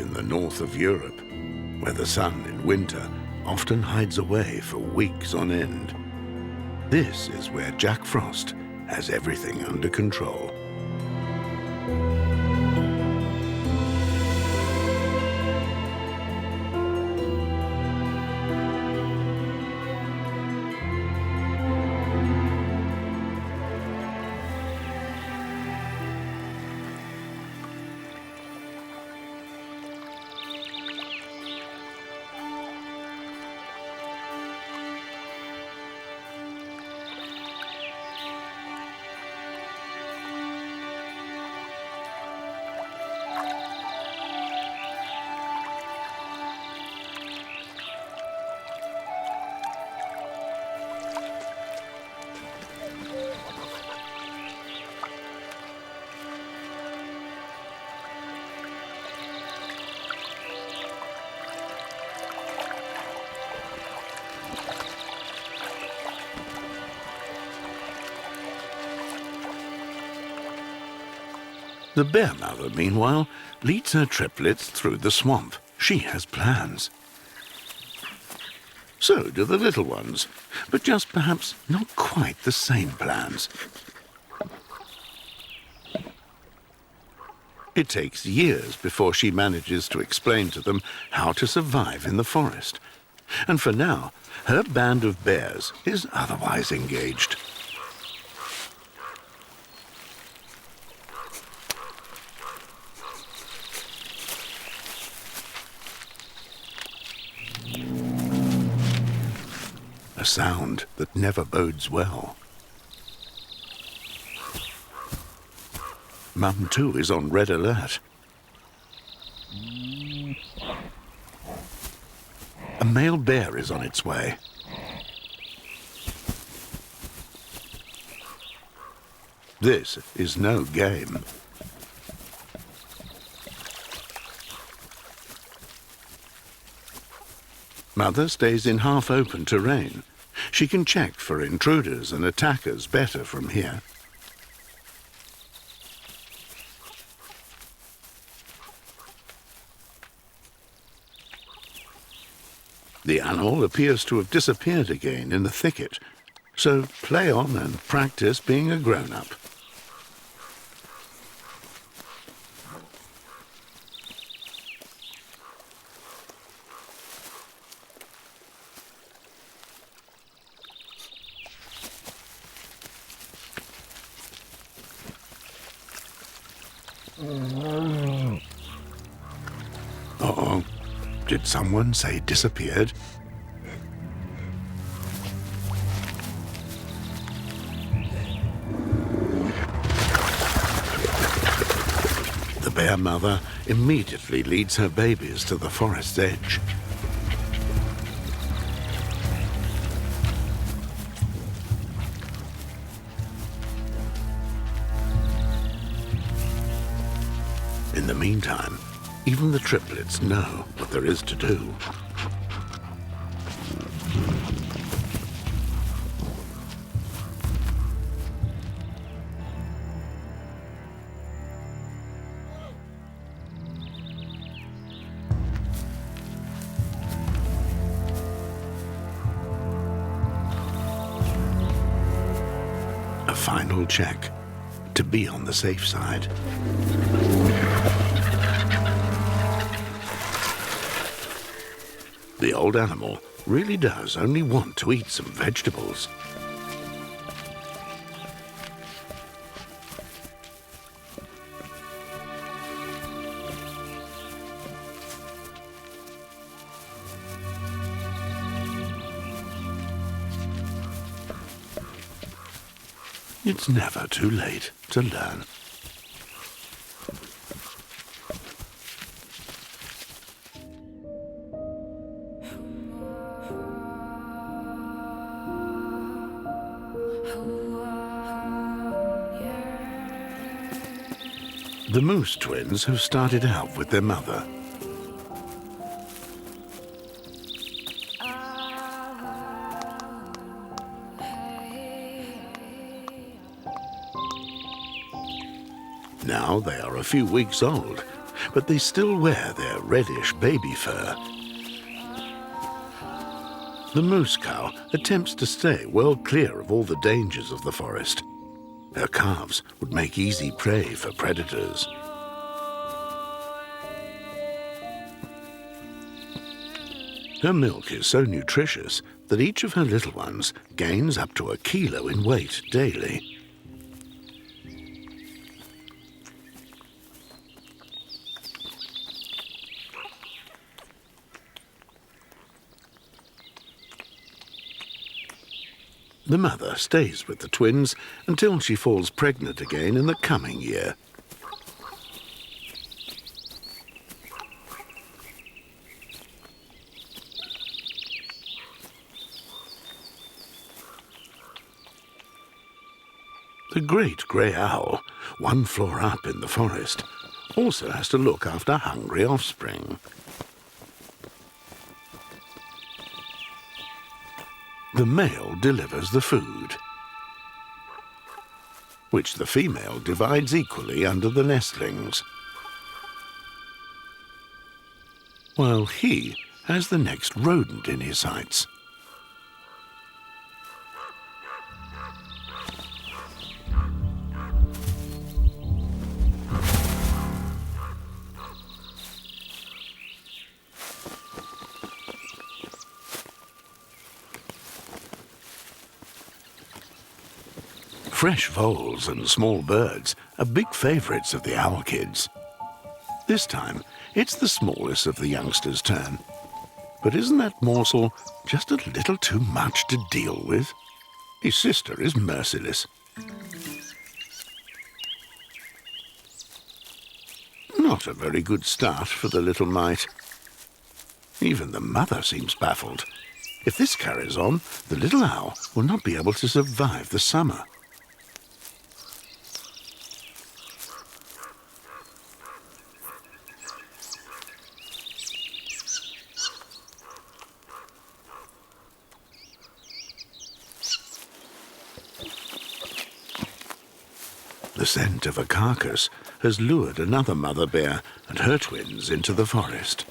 in the north of Europe, where the sun in winter often hides away for weeks on end. This is where Jack Frost has everything under control. The bear mother, meanwhile, leads her triplets through the swamp. She has plans. So do the little ones, but just perhaps not quite the same plans. It takes years before she manages to explain to them how to survive in the forest. And for now, her band of bears is otherwise engaged. A sound that never bodes well. Mum, too, is on red alert. A male bear is on its way. This is no game. Mother stays in half-open terrain. She can check for intruders and attackers better from here. The animal appears to have disappeared again in the thicket, so play on and practice being a grown-up. Uh-oh. Did someone say disappeared? The bear mother immediately leads her babies to the forest's edge. In the meantime, even the triplets know what there is to do. A final check to be on the safe side. The old animal really does only want to eat some vegetables. It's never too late to learn. The Moose twins have started out with their mother. Now they are a few weeks old, but they still wear their reddish baby fur. The moose cow attempts to stay well clear of all the dangers of the forest. Her calves would make easy prey for predators. Her milk is so nutritious that each of her little ones gains up to 1 kilo in weight daily. The mother stays with the twins until she falls pregnant again in the coming year. The great grey owl, one floor up in the forest, also has to look after hungry offspring. The male delivers the food, which the female divides equally under the nestlings, while he has the next rodent in his sights. Fresh voles and small birds are big favourites of the owl kids. This time, it's the smallest of the youngsters' turn. But isn't that morsel just a little too much to deal with? His sister is merciless. Not a very good start for the little mite. Even the mother seems baffled. If this carries on, the little owl will not be able to survive the summer. The scent of a carcass has lured another mother bear and her twins into the forest.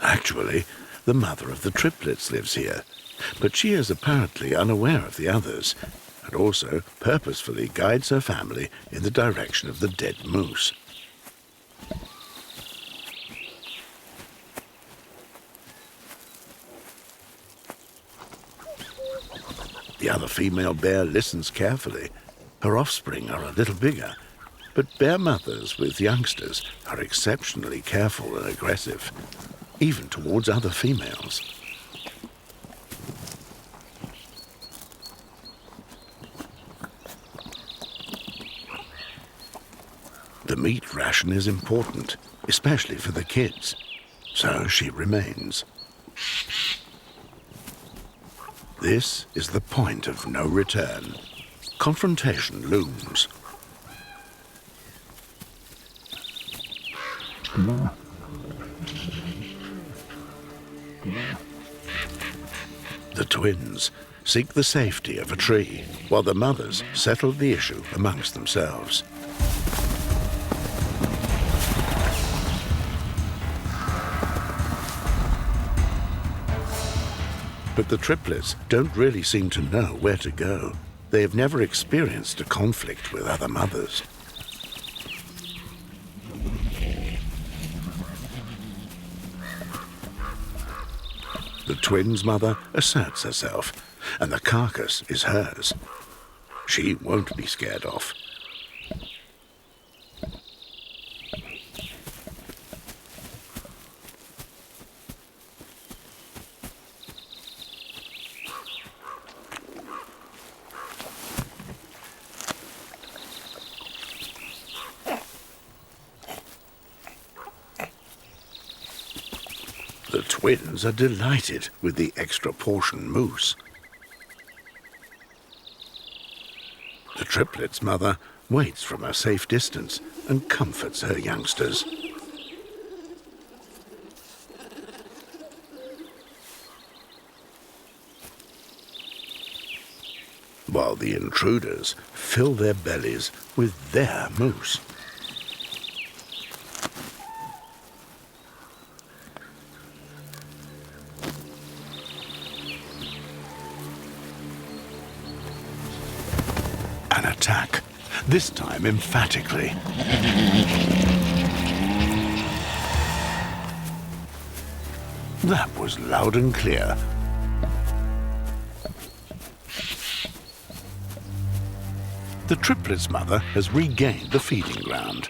Actually, the mother of the triplets lives here, but she is apparently unaware of the others and also purposefully guides her family in the direction of the dead moose. The other female bear listens carefully. Her offspring are a little bigger, but bear mothers with youngsters are exceptionally careful and aggressive, even towards other females. The meat ration is important, especially for the kids, so she remains. This is the point of no return. Confrontation looms. The twins seek the safety of a tree, while the mothers settle the issue amongst themselves. But the triplets don't really seem to know where to go. They have never experienced a conflict with other mothers. The twins' mother asserts herself, and the carcass is hers. She won't be scared off. The twins are delighted with the extra portion moose. The triplets' mother waits from a safe distance and comforts her youngsters. While the intruders fill their bellies with their moose. attack, this time emphatically. That was loud and clear. The triplets' mother has regained the feeding ground.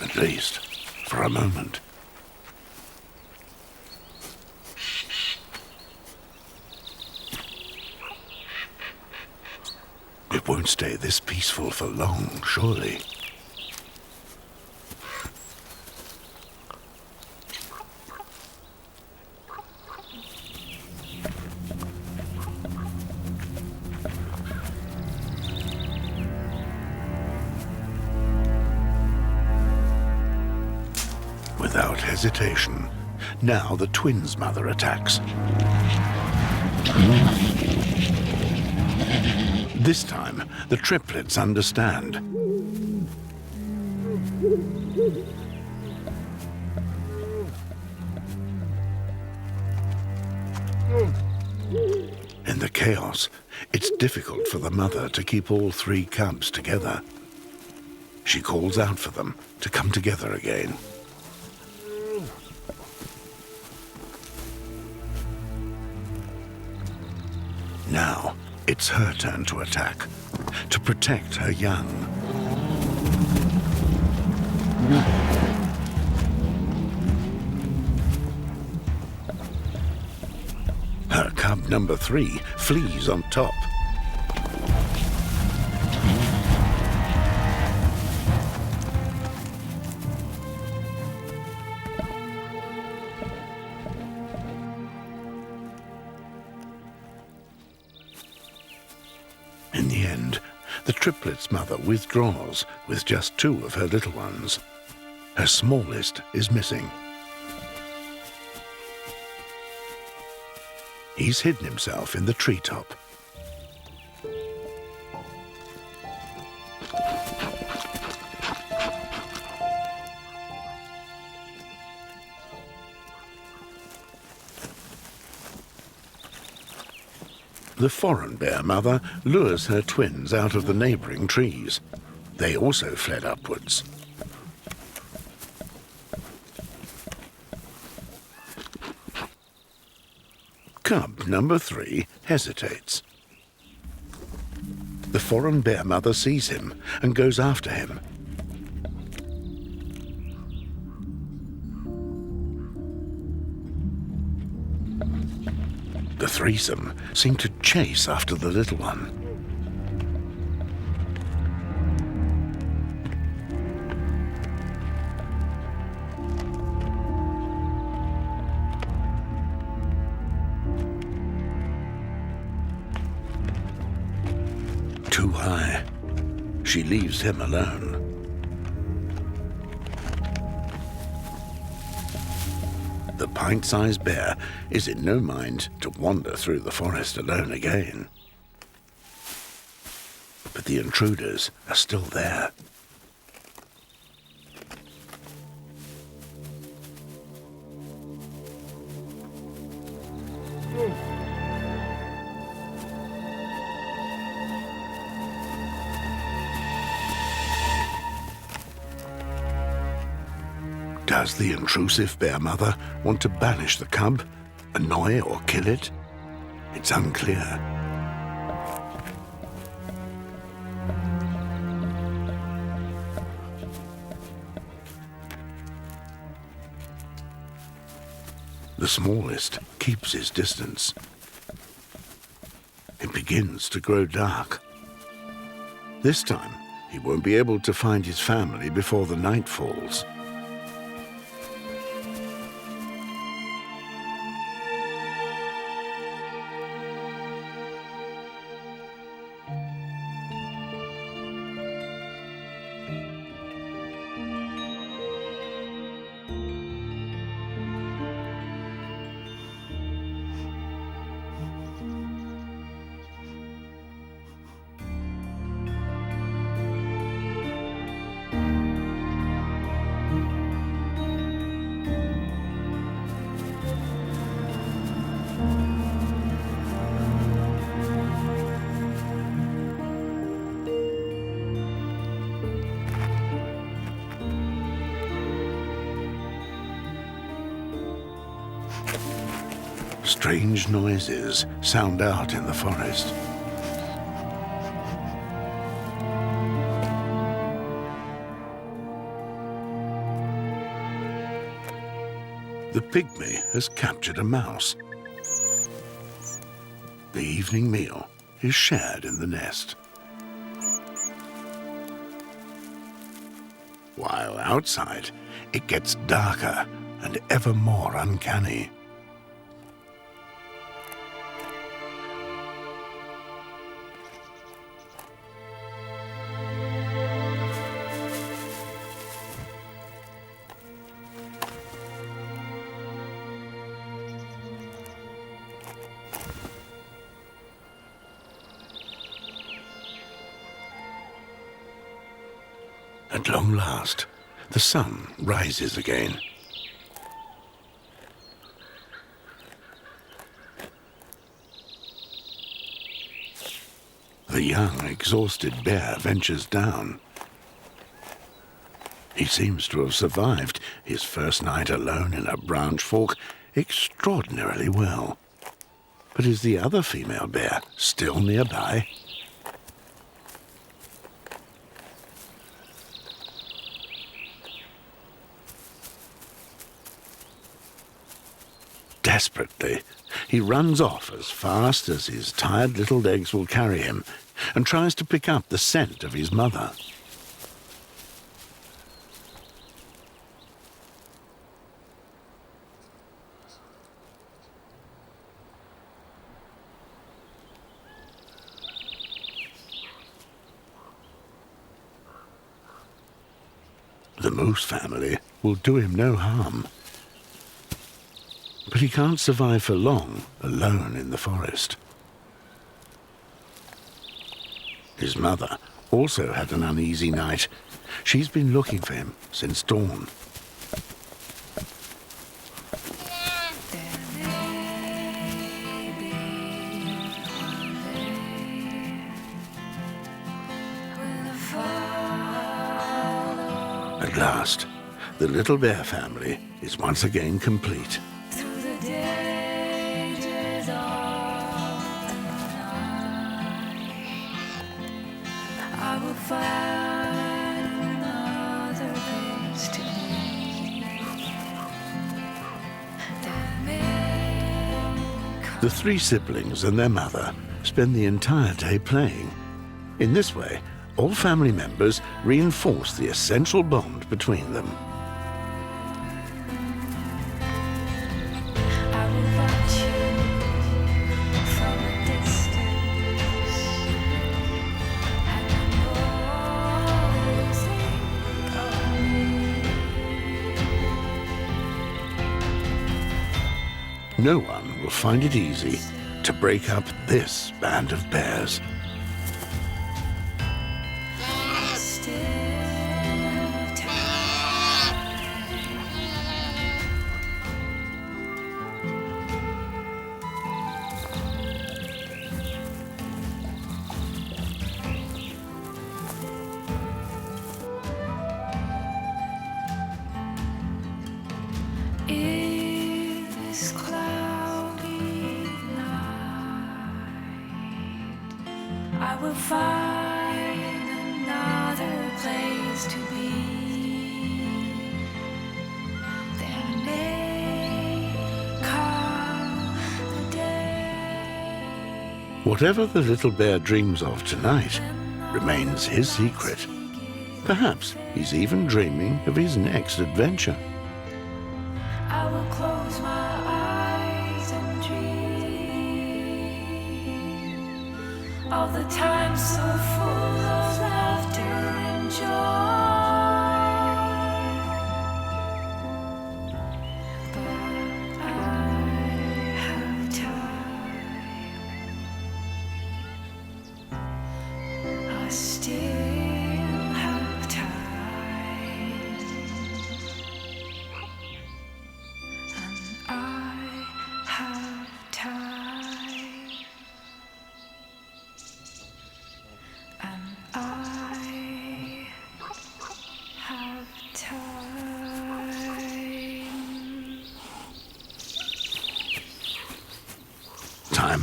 At least, for a moment. It won't stay this peaceful for long, surely. Without hesitation, now the twins' mother attacks. This time, the triplets understand. In the chaos, it's difficult for the mother to keep all three cubs together. She calls out for them to come together again. Now, it's her turn to attack, to protect her young. Her cub number 3 flees on top. In the end, the triplets' mother withdraws with just 2 of her little ones. Her smallest is missing. He's hidden himself in the treetop. The foreign bear mother lures her twins out of the neighboring trees. They also fled upwards. Cub number 3 hesitates. The foreign bear mother sees him and goes after him. The threesome seem to chase after the little one. Too high. She leaves him alone. The pint-sized bear is in no mind to wander through the forest alone again. But the intruders are still there. Does the intrusive bear mother want to banish the cub, annoy or kill it? It's unclear. The smallest keeps his distance. It begins to grow dark. This time, he won't be able to find his family before the night falls. Strange noises sound out in the forest. The pygmy has captured a mouse. The evening meal is shared in the nest. While outside, it gets darker and ever more uncanny. At long last, the sun rises again. The young, exhausted bear ventures down. He seems to have survived his first night alone in a branch fork extraordinarily well. But is the other female bear still nearby? Desperately, he runs off as fast as his tired little legs will carry him and tries to pick up the scent of his mother. The moose family will do him no harm. But he can't survive for long alone in the forest. His mother also had an uneasy night. She's been looking for him since dawn. At last, the little bear family is once again complete. The three siblings and their mother spend the entire day playing. In this way, all family members reinforce the essential bond between them. No one will find it easy to break up this band of bears. I will find another place to be. There may come the day. Whatever the little bear dreams of tonight remains his secret. Perhaps he's even dreaming of his next adventure. I will close my eyes and dream of the time so full of laughter and joy. But I have time. I still have time. And I have time. And I have time.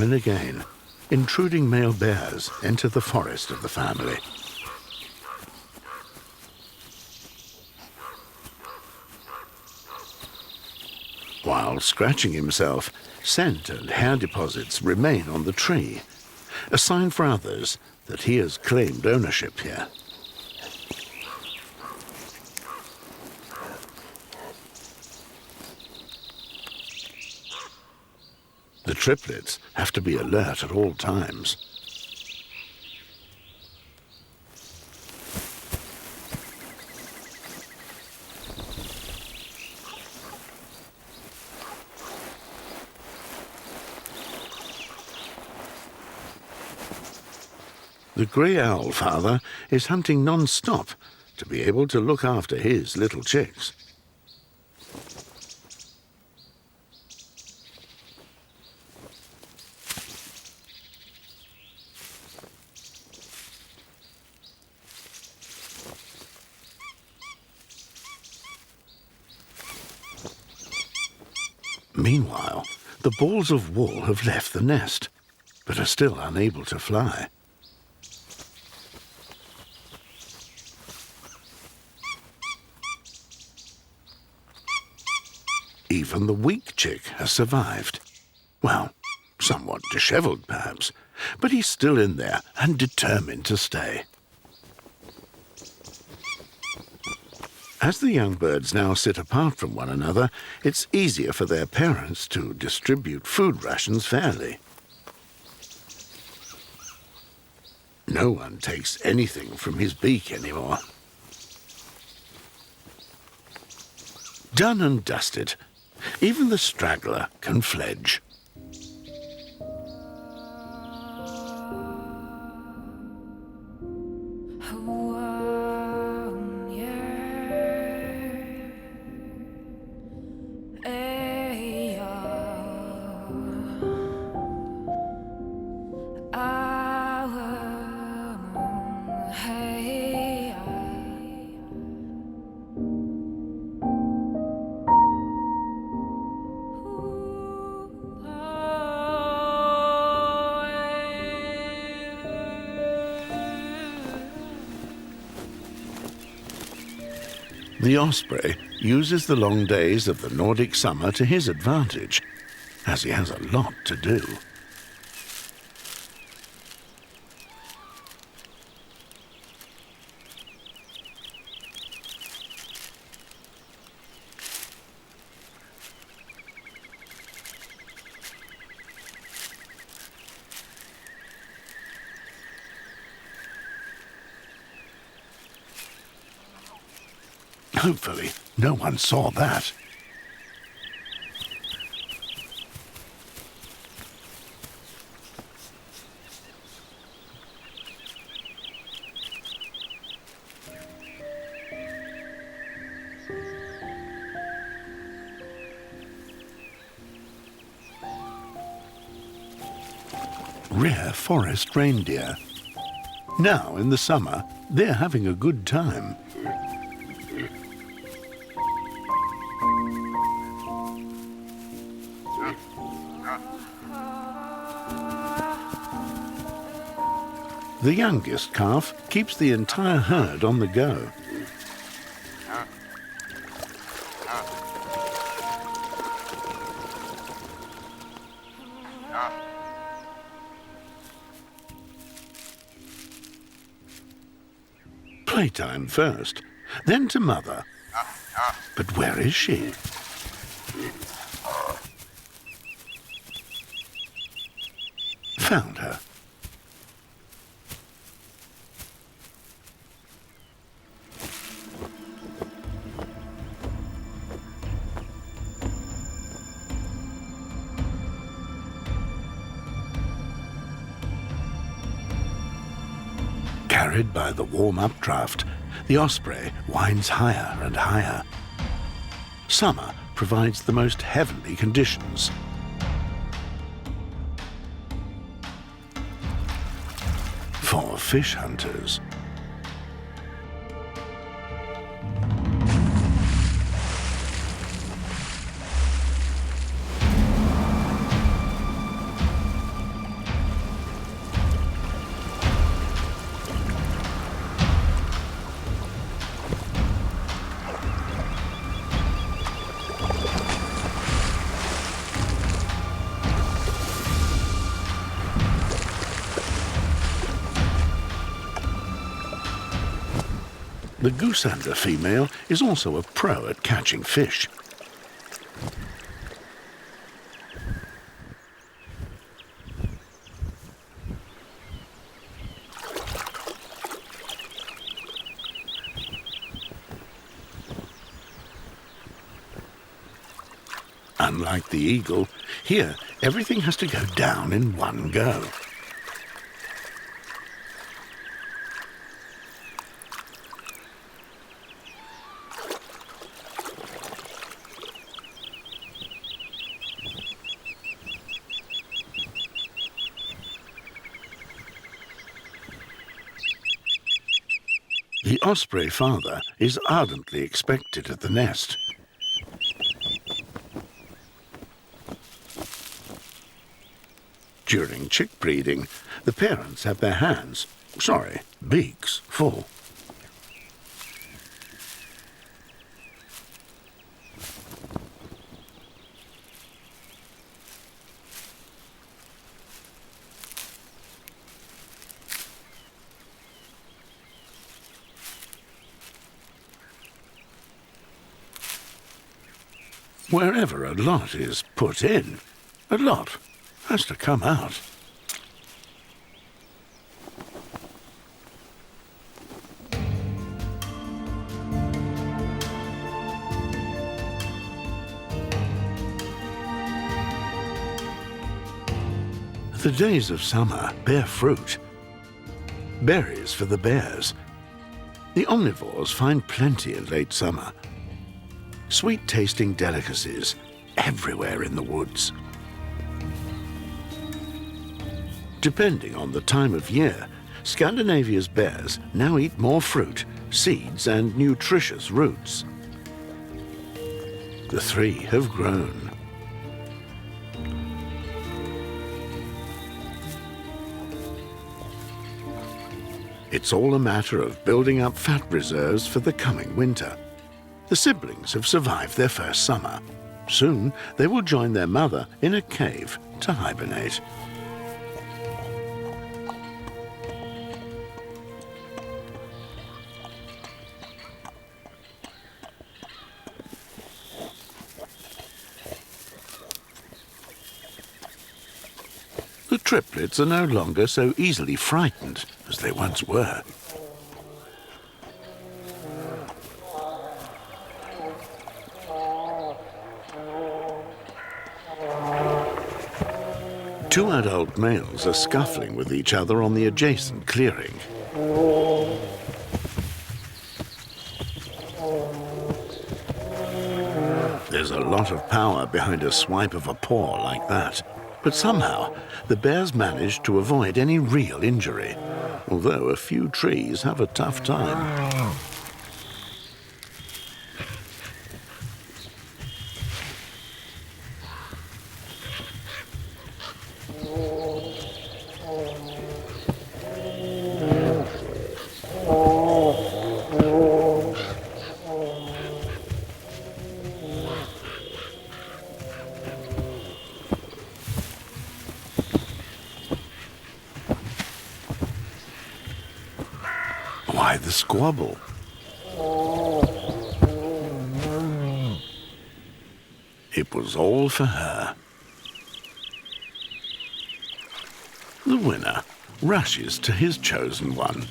and again, intruding male bears enter the forest of the family. While scratching himself, scent and hair deposits remain on the tree, a sign for others that he has claimed ownership here. The triplets have to be alert at all times. The grey owl father is hunting non-stop to be able to look after his little chicks. Meanwhile, the balls of wool have left the nest, but are still unable to fly. Even the weak chick has survived. Well, somewhat dishevelled perhaps, but he's still in there and determined to stay. As the young birds now sit apart from one another, it's easier for their parents to distribute food rations fairly. No one takes anything from his beak anymore. Done and dusted. Even the straggler can fledge. The osprey uses the long days of the Nordic summer to his advantage, as he has a lot to do. Hopefully, no one saw that. Rare forest reindeer. Now, in the summer, they're having a good time. The youngest calf keeps the entire herd on the go. Playtime first, then to mother. But where is she? Found her. Carried by the warm updraft, the osprey winds higher and higher. Summer provides the most heavenly conditions. For fish hunters. The goosander female is also a pro at catching fish. Unlike the eagle, here everything has to go down in one go. The osprey father is ardently expected at the nest. During chick breeding, the parents have their beaks full. Wherever a lot is put in, a lot has to come out. The days of summer bear fruit. Berries for the bears. The omnivores find plenty in late summer. Sweet-tasting delicacies everywhere in the woods. Depending on the time of year, Scandinavia's bears now eat more fruit, seeds, and nutritious roots. The three have grown. It's all a matter of building up fat reserves for the coming winter. The siblings have survived their first summer. Soon, they will join their mother in a cave to hibernate. The triplets are no longer so easily frightened as they once were. Two adult males are scuffling with each other on the adjacent clearing. There's a lot of power behind a swipe of a paw like that. But somehow, the bears managed to avoid any real injury, although a few trees have a tough time. Why the squabble? It was all for her. The winner rushes to his chosen one.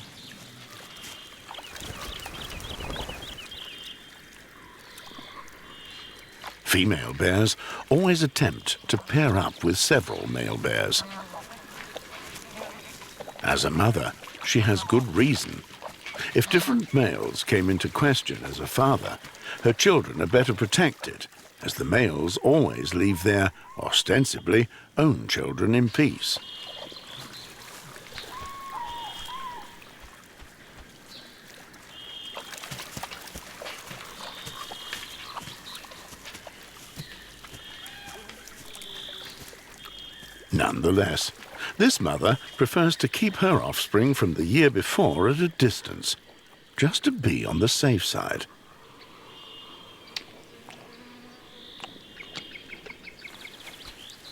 Female bears always attempt to pair up with several male bears. As a mother, she has good reason. If different males came into question as a father, her children are better protected, as the males always leave their, ostensibly, own children in peace. Nonetheless, this mother prefers to keep her offspring from the year before at a distance, just to be on the safe side.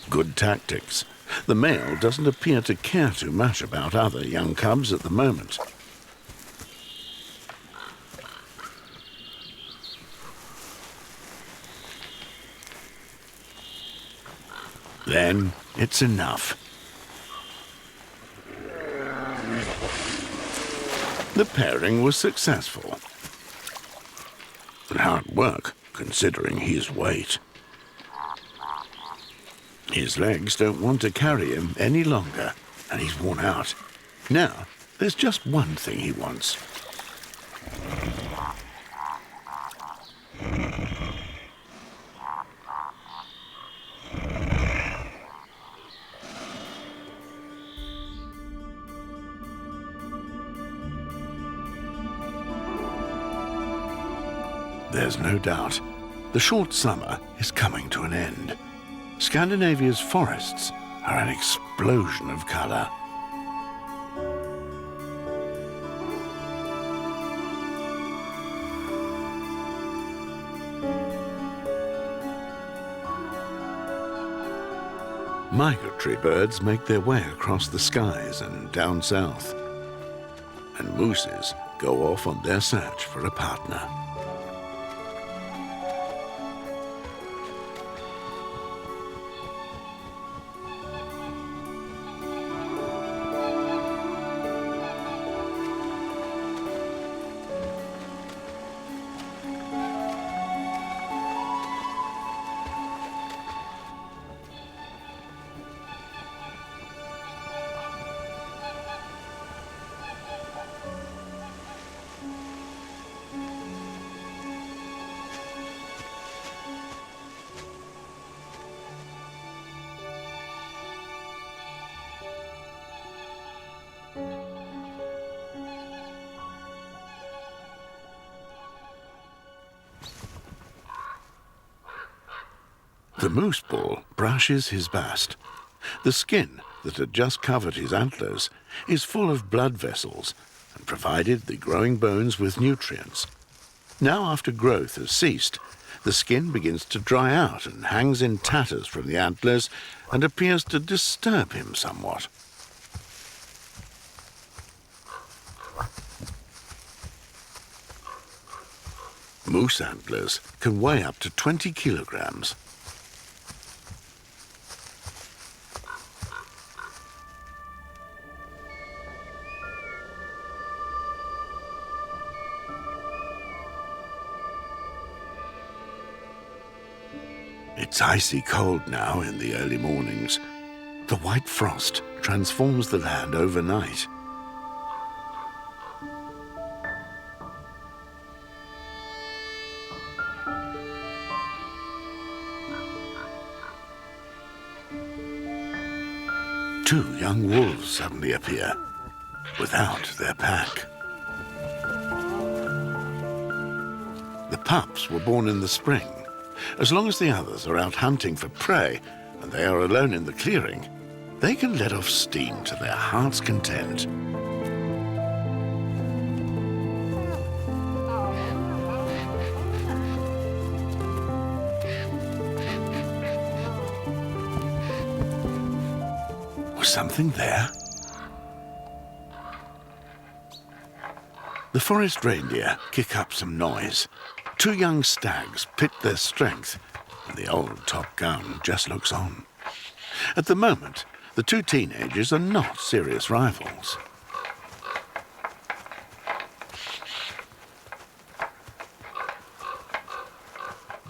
Good tactics. The male doesn't appear to care too much about other young cubs at the moment. Then it's enough. The pairing was successful. Hard work, considering his weight. His legs don't want to carry him any longer, and he's worn out. Now, there's just one thing he wants. There's no doubt, the short summer is coming to an end. Scandinavia's forests are an explosion of colour. Migratory birds make their way across the skies and down south, and mooses go off on their search for a partner. The moose bull brushes his bast. The skin that had just covered his antlers is full of blood vessels and provided the growing bones with nutrients. Now, after growth has ceased, the skin begins to dry out and hangs in tatters from the antlers and appears to disturb him somewhat. Moose antlers can weigh up to 20 kilograms. It's icy cold now in the early mornings. The white frost transforms the land overnight. Two young wolves suddenly appear, without their pack. The pups were born in the spring. As long as the others are out hunting for prey and they are alone in the clearing, they can let off steam to their heart's content. Was something there? The forest reindeer kick up some noise. Two young stags pit their strength, and the old top gun just looks on. At the moment, the two teenagers are not serious rivals.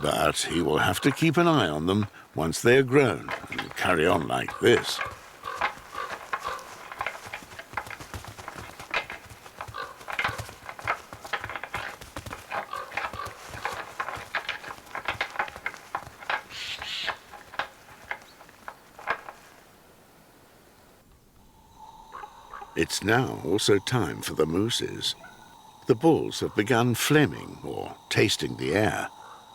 But he will have to keep an eye on them once they are grown and carry on like this. It's now also time for the mooses. The bulls have begun fleming, or tasting the air,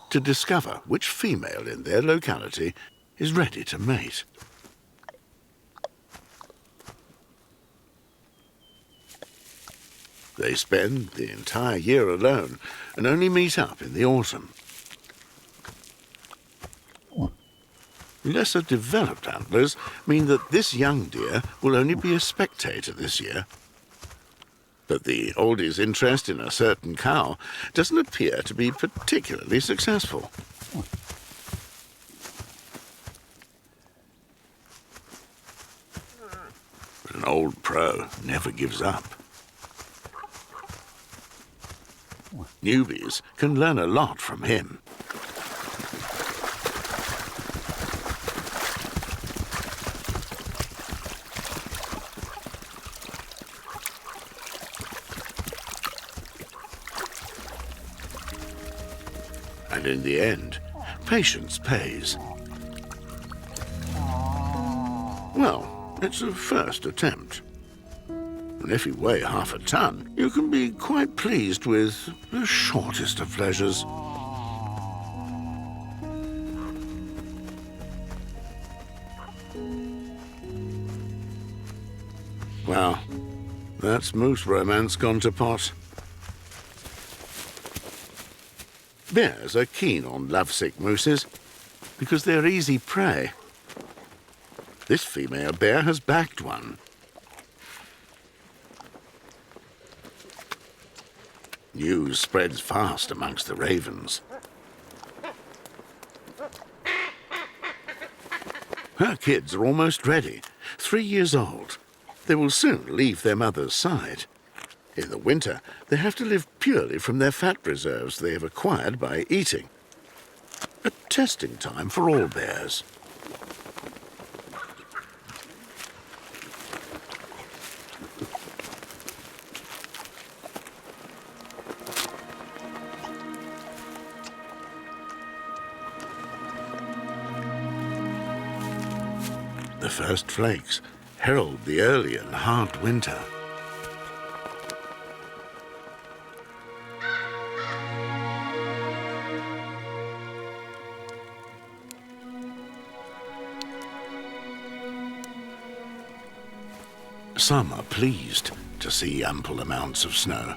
to discover which female in their locality is ready to mate. They spend the entire year alone and only meet up in the autumn. Lesser developed antlers mean that this young deer will only be a spectator this year. But the oldie's interest in a certain cow doesn't appear to be particularly successful. Old pro never gives up. Newbies can learn a lot from him. And in the end, patience pays. Well, it's a first attempt. And if you weigh half a ton, you can be quite pleased with the shortest of pleasures. Well, that's moose romance gone to pot. Bears are keen on lovesick mooses because they're easy prey. This female bear has backed one. News spreads fast amongst the ravens. Her kids are almost ready, 3 years old. They will soon leave their mother's side. In the winter, they have to live purely from their fat reserves they have acquired by eating. A testing time for all bears. The first flakes herald the early and hard winter. Some are pleased to see ample amounts of snow.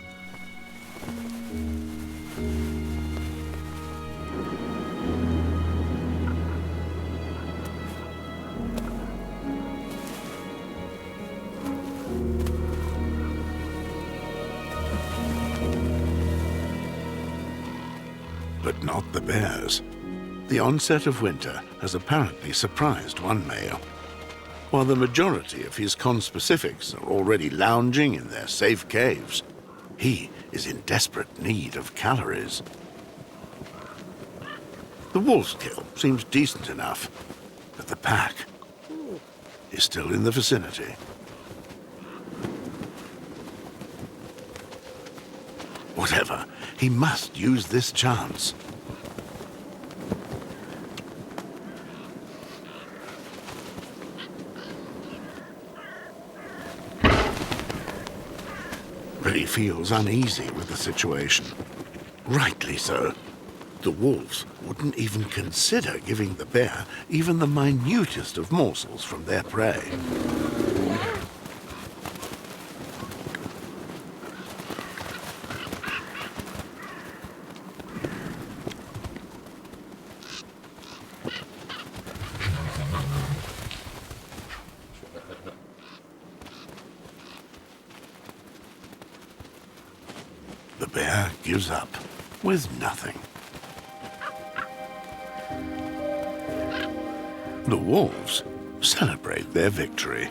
But not the bears. The onset of winter has apparently surprised one male. While the majority of his conspecifics are already lounging in their safe caves, he is in desperate need of calories. The wolf's kill seems decent enough, but the pack is still in the vicinity. Whatever, he must use this chance. But he feels uneasy with the situation. Rightly so. The wolves wouldn't even consider giving the bear even the minutest of morsels from their prey. The bear gives up with nothing. The wolves celebrate their victory.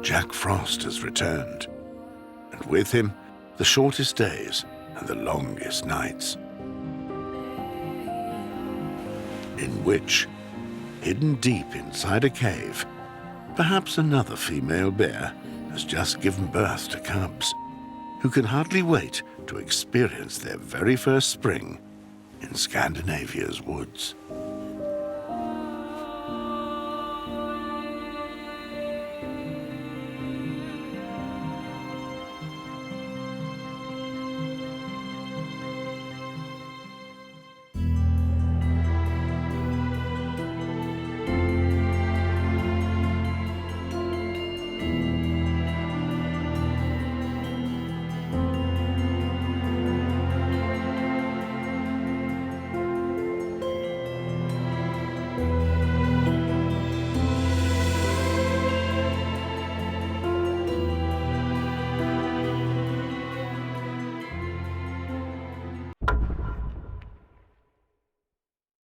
Jack Frost has returned, and with him, the shortest days and the longest nights. In which, hidden deep inside a cave, perhaps another female bear has just given birth to cubs, who can hardly wait to experience their very first spring in Scandinavia's woods.